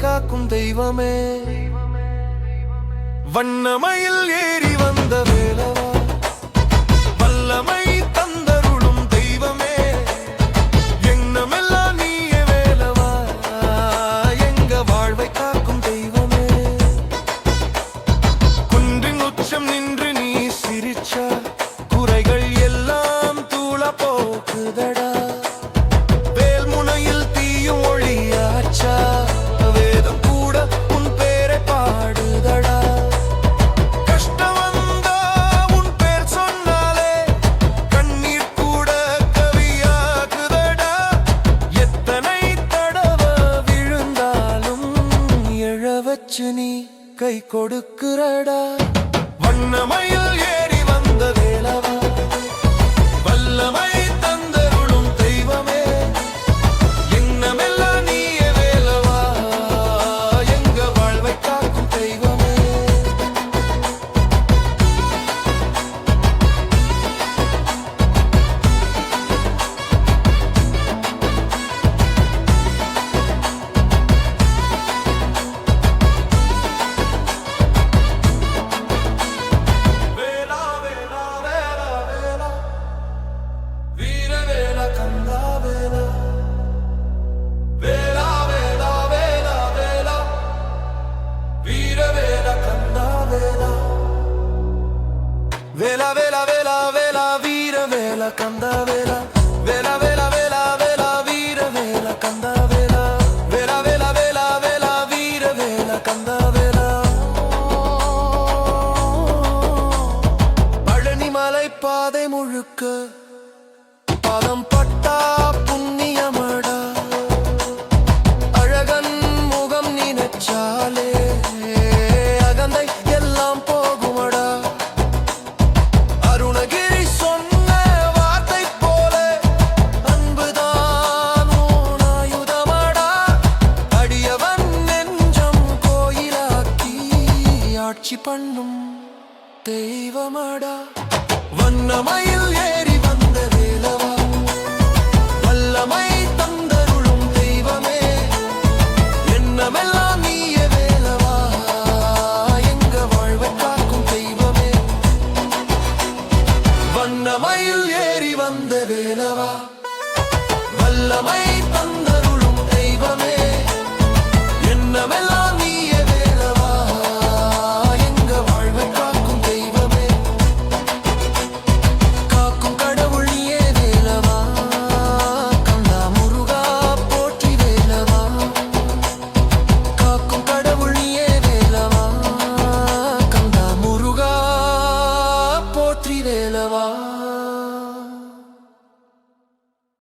காக்கும் தெய்வமே வண்ணமயில் ஏறி வந்த வேலவா வல்லமை தந்தருளும் தெய்வமே எண்ணமெல்லாம் நீயே வேலவா எங்க வாழ்வை காக்கும் தெய்வமே குன்றின் உச்சம் நின்று நீ சிரிச்சா குறைகள் எல்லாம் தூள போக்குதடா வேல்முனையில் தீயும் ஒளியாச்சா வேதம் கூட உன் பேரை பாடுதடா கஷ்டம் வந்தா உன் பேர் சொன்னாலே கண்ணீர் கூட கவியாகுதடா எத்தனை தடவை விழுந்தாலும் எழ வச்சு நீ கை கொடுக்கிறடா வண்ணமயில் ஏறி வந்த வேலவா வல்லமை தந்தருளும் தெய்வமே எண்ணமெல்லாம் நீயே வேலவா எங்க வாழ்வை காக்கும் தெய்வமே Vela, vela, vela, vela, vira, vela, canda, vela. Vela, vela, vela, vela, vira, vela, canda, vela. Vela, vela, vela, vela, vira, vela, canda, vela. Palani மலை பாதை முழுக்க பாதம் பட்டா புண்ணியமடா அழகன் முகம் நினைச்சாலே அகந்தை எல்லாம் போகுமடா அருணகிரி சொன்ன வார்த்தை போல அன்புதான் உன் ஆயுதமடா அடியவன் நெஞ்சம் கோயிலாக்கி ஆட்சி பண்ணும் தெய்வமடா வண்ணமயில் ஏறி வந்த வேலவா வல்லமை தந்தருளும் தெய்வமே எண்ணமெல்லாம் நீயே வேலவா எங்க வாழ்வை காக்கும் தெய்வமே வண்ணமயில் ஏறி வந்த வேலவா வல்லமை